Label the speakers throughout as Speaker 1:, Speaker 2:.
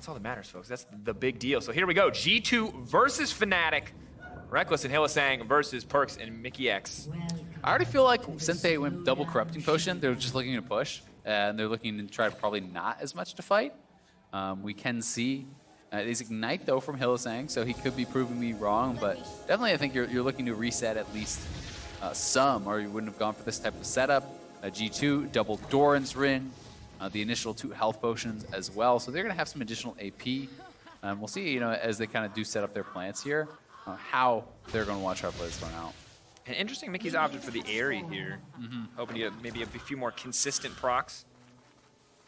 Speaker 1: That's all that matters, folks. That's the big deal. So here we go. G2 versus Fnatic. Reckless and Hylissang versus Perkz and Mickey X.
Speaker 2: I already feel like since they went double corrupting potion, they're just looking to push, and they're looking to try probably not as much to fight. We can see it is Ignite though from Hylissang, so he could be proving me wrong, but definitely I think you're looking to reset at least some, or you wouldn't have gone for this type of setup. G2 double Doran's ring, the initial 2 health potions as well, so they're going to have some additional AP. We'll see, as they kind of do set up their plants here, how they're going to want to try to play this one out.
Speaker 1: And interesting, Mickey's opted for the Airy here, hoping to get maybe a few more consistent procs.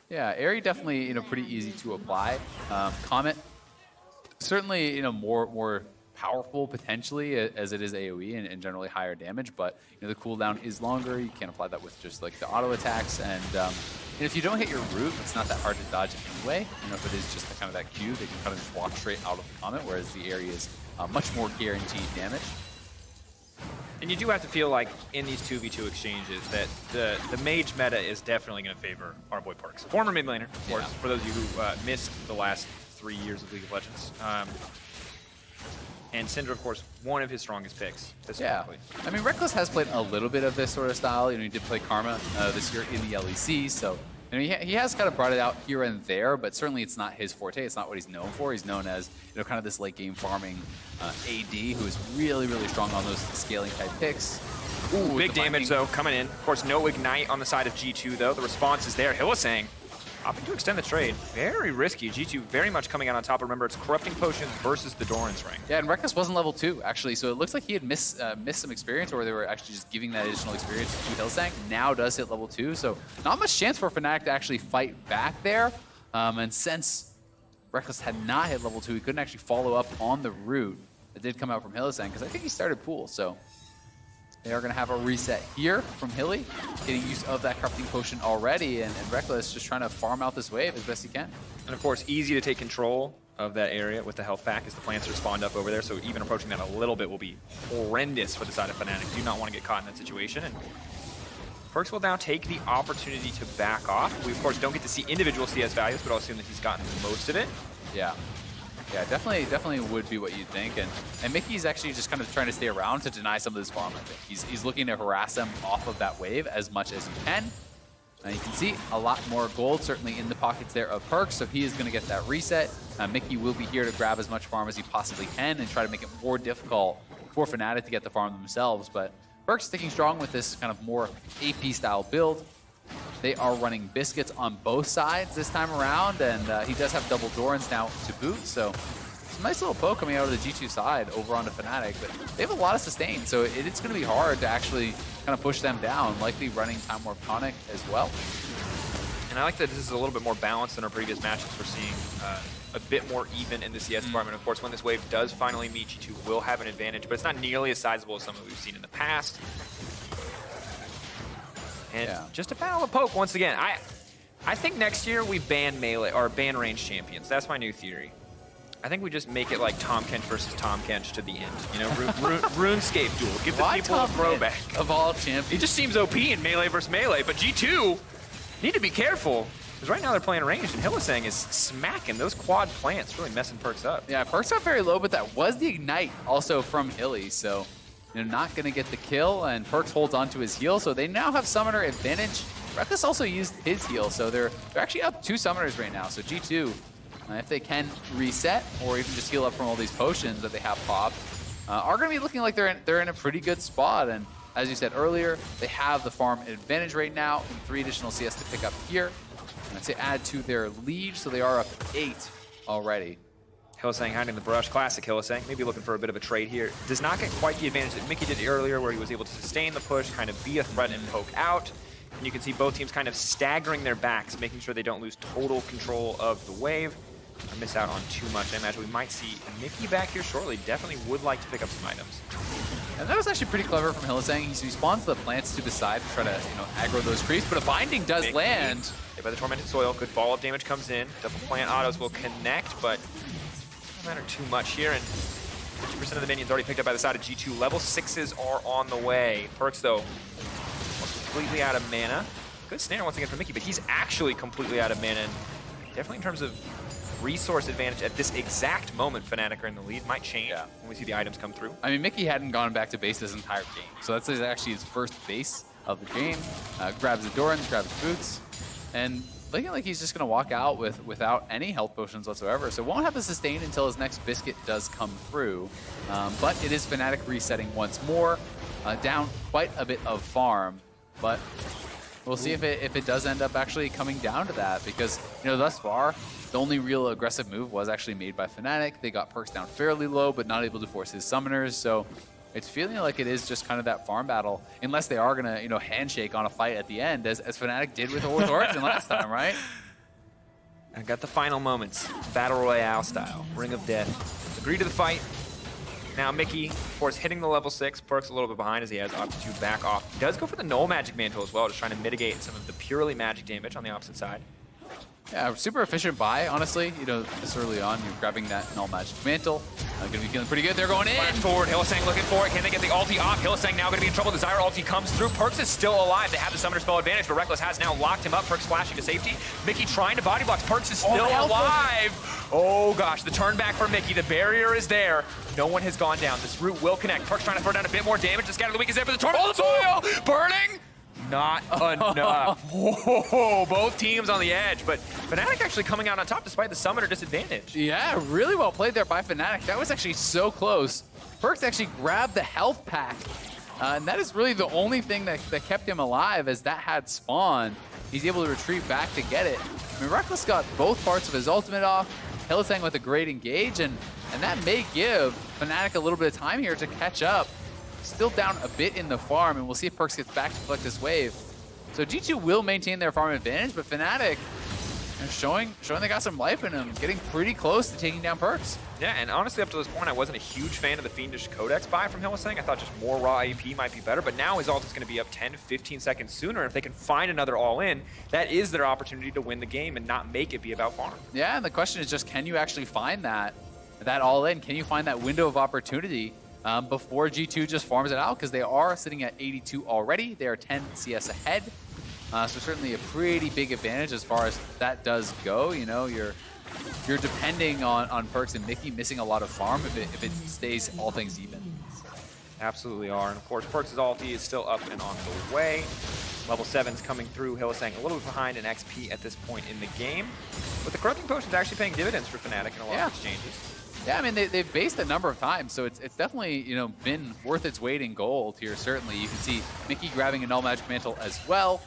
Speaker 2: Yeah, Airy definitely pretty easy to apply. Comet certainly more powerful potentially as it is AoE and generally higher damage, but the cooldown is longer. You can't apply that with just like the auto attacks, and if you don't hit your root, it's not that hard to dodge it anyway. If it is just kind of that Q, they can kind of just walk straight out of the Comet, whereas the Airy is much more guaranteed damage.
Speaker 1: And you do have to feel like in these 2v2 exchanges that the mage meta is definitely going to favor our boy Perkz. Former mid laner, of course, for those of you who missed the last 3 years of League of Legends. And Syndra, of course, one of his strongest picks.
Speaker 2: Yeah, I mean, Reckless has played a little bit of this sort of style. He did play Karma this year in the LEC, so he has kind of brought it out here and there, but certainly it's not his forte. It's not what he's known for. He's known as kind of this late game farming AD who is really, really strong on those scaling type picks.
Speaker 1: Ooh, big damage though coming in. Of course, no Ignite on the side of G2 though. The response is there. Hylissang opting to extend the trade. Very risky. G2 very much coming out on top. Remember, it's Corrupting Potions versus the Doran's Ring.
Speaker 2: Yeah, and Reckless wasn't level 2, actually, so it looks like he had missed some experience, or they were actually just giving that additional experience to Hylissang. Now does hit level 2, so not much chance for Fnatic to actually fight back there. And since Reckless had not hit level 2, he couldn't actually follow up on the root that did come out from Hylissang, because I think he started pool, so they are going to have a reset here from Hilly, getting use of that Corrupting Potion already, and Reckless just trying to farm out this wave as best he can.
Speaker 1: And of course, easy to take control of that area with the health pack as the plants are spawned up over there, so even approaching that a little bit will be horrendous for the side of Fnatic. Do not want to get caught in that situation. And Perkz will now take the opportunity to back off. We, of course, don't get to see individual CS values, but I'll assume that he's gotten most of it.
Speaker 2: Yeah. Yeah, definitely would be what you'd think, and Mickey's actually just kind of trying to stay around to deny some of this farm. I think he's looking to harass them off of that wave as much as he can. And you can see a lot more gold certainly in the pockets there of Perkz, so he is going to get that reset. Mickey will be here to grab as much farm as he possibly can and try to make it more difficult for Fnatic to get the farm themselves. But Perkz sticking strong with this kind of more AP style build. They are running Biscuits on both sides this time around, and he does have double Dorans now to boot, so it's a nice little poke coming out of the G2 side over onto Fnatic, but they have a lot of sustain, so it's going to be hard to actually kind of push them down, likely running Time Warp Tonic as well.
Speaker 1: And I like that this is a little bit more balanced than our previous matchups. We're seeing a bit more even in the CS department. Of course, when this wave does finally meet, G2 will have an advantage, but it's not nearly as sizable as some that we've seen in the past. And just a battle of poke once again. I think next year we ban melee or ban range champions. That's my new theory. I think we just make it like Tom Kench versus Tom Kench to the end. RuneScape duel. Give the people a throwback.
Speaker 2: Of all champions.
Speaker 1: He just seems OP in melee versus melee, but G2 need to be careful. Because right now they're playing ranged, and Hylissang is smacking those quad plants, really messing Perkz up.
Speaker 2: Yeah, Perkz not very low, but that was the Ignite also from Hilly, so not going to get the kill, and Perkz holds onto his heal, so they now have Summoner advantage. Reckless also used his heal, so they're actually up 2 Summoners right now, so G2, if they can reset, or even just heal up from all these potions that they have popped, are going to be looking like they're in a pretty good spot, and as you said earlier, they have the farm advantage right now, and 3 additional CS to pick up here, and to add to their lead, so they are up 8 already.
Speaker 1: Hylissang hiding the brush, classic Hylissang, maybe looking for a bit of a trade here. Does not get quite the advantage that Mickey did earlier, where he was able to sustain the push, kind of be a threat and poke out. And you can see both teams kind of staggering their backs, making sure they don't lose total control of the wave or miss out on too much. I imagine we might see Mickey back here shortly. Definitely would like to pick up some items.
Speaker 2: And that was actually pretty clever from Hylissang. He spawns the plants to the side to try to aggro those creeps, but a binding does land.
Speaker 1: Hit by the Tormented Soil, good follow-up damage comes in. Double plant autos will connect, but doesn't matter too much here, and 50% of the minions already picked up by the side of G2. Level 6s are on the way. Perkz, though, completely out of mana. Good snare once again from Mickey, but he's actually completely out of mana. And definitely in terms of resource advantage at this exact moment. Fnatic are in the lead. Might change when we see the items come through.
Speaker 2: I mean, Mickey hadn't gone back to base this entire game, so that's actually his first base of the game. Grabs the Dorans, grabs the boots, and looking like he's just going to walk out without any health potions whatsoever. So won't have the sustain until his next biscuit does come through. But it is Fnatic resetting once more, down quite a bit of farm. But we'll see if it does end up actually coming down to that, because thus far the only real aggressive move was actually made by Fnatic. They got perks down fairly low, but not able to force his summoners. So it's feeling like it is just kind of that farm battle, unless they are gonna handshake on a fight at the end, as Fnatic did with Origin last time, right?
Speaker 1: I got the final moments, battle royale style, Ring of Death. Agree to the fight. Now Mickey, of course, hitting the level 6, Perk's a little bit behind as he has opted to back off. He does go for the null magic mantle as well, just trying to mitigate some of the purely magic damage on the opposite side.
Speaker 2: Yeah, super efficient buy, honestly. This early on, you're grabbing that null magic mantle. Gonna be feeling pretty good. They're going in.
Speaker 1: Flash forward, Hylissang looking for it. Can they get the ulti off? Hylissang now gonna be in trouble. Desire ulti comes through. Perks is still alive. They have the summoner spell advantage, but Reckless has now locked him up. Perks flashing to safety. Mickey trying to body blocks. Perks is still alive. Oh gosh, the turn back for Mickey. The barrier is there. No one has gone down. This root will connect. Perks trying to throw down a bit more damage. The Scatter the Weak is there for the torn. Oh, the soil! Burning! Not enough. Whoa, both teams on the edge, but Fnatic actually coming out on top despite the summoner disadvantage.
Speaker 2: Yeah, really well played there by Fnatic. That was actually so close. Perks actually grabbed the health pack, and that is really the only thing that kept him alive, as that had spawn. He's able to retreat back to get it. I mean, Reckless got both parts of his ultimate off. Hylissang with a great engage, and that may give Fnatic a little bit of time here to catch up. Still down a bit in the farm, and we'll see if Perks gets back to collect this wave. So G2 will maintain their farm advantage, but Fnatic are showing they got some life in them, getting pretty close to taking down Perks.
Speaker 1: Yeah, and honestly, up to this point, I wasn't a huge fan of the Fiendish Codex buy from Hylissang. I thought just more raw AP might be better, but now his ult is going to be up 10, 15 seconds sooner. If they can find another all-in, that is their opportunity to win the game and not make it be about farm.
Speaker 2: Yeah, and the question is just, can you actually find that all-in? Can you find that window of opportunity before G2 just farms it out? Because they are sitting at 82 already. They are 10 CS ahead. So certainly a pretty big advantage as far as that does go. You're depending on Perks and Mickey missing a lot of farm if it stays all things even.
Speaker 1: Absolutely are. And of course, Perks' ulti is still up and on the way. Level 7's coming through. Hylissang a little bit behind in XP at this point in the game. But the Corrupting Potion's actually paying dividends for Fnatic in a lot of exchanges.
Speaker 2: Yeah, I mean, they've based a number of times, so it's definitely, been worth its weight in gold here, certainly. You can see Mickey grabbing a Null Magic Mantle as well.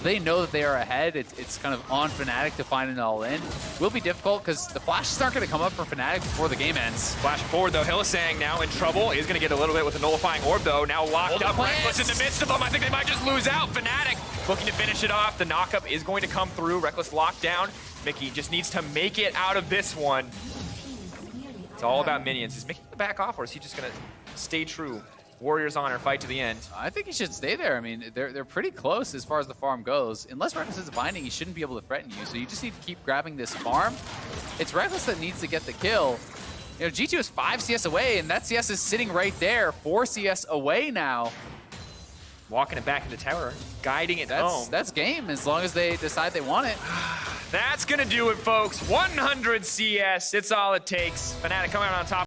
Speaker 2: They know that they are ahead. It's kind of on Fnatic to find an all-in. Will be difficult because the flashes aren't going to come up for Fnatic before the game ends.
Speaker 1: Flash forward, though. Hylissang now in trouble. He's going to get a little bit with a Nullifying Orb, though. Now locked up. Reckless in the midst of them. I think they might just lose out. Fnatic looking to finish it off. The knockup is going to come through. Reckless locked down. Mickey just needs to make it out of this one. It's all about minions. Is Mickey going to back off, or is he just going to stay true? Warriors honor, fight to the end.
Speaker 2: I think he should stay there. I mean, they're pretty close as far as the farm goes. Unless Reckless is binding, he shouldn't be able to threaten you. So you just need to keep grabbing this farm. It's Reckless that needs to get the kill. G2 is 5 CS away, and that CS is sitting right there. 4 CS away now.
Speaker 1: Walking it back into tower, guiding it home.
Speaker 2: That's game, as long as they decide they want it.
Speaker 1: That's going to do it, folks. 100 CS. It's all it takes. Fnatic coming out on top.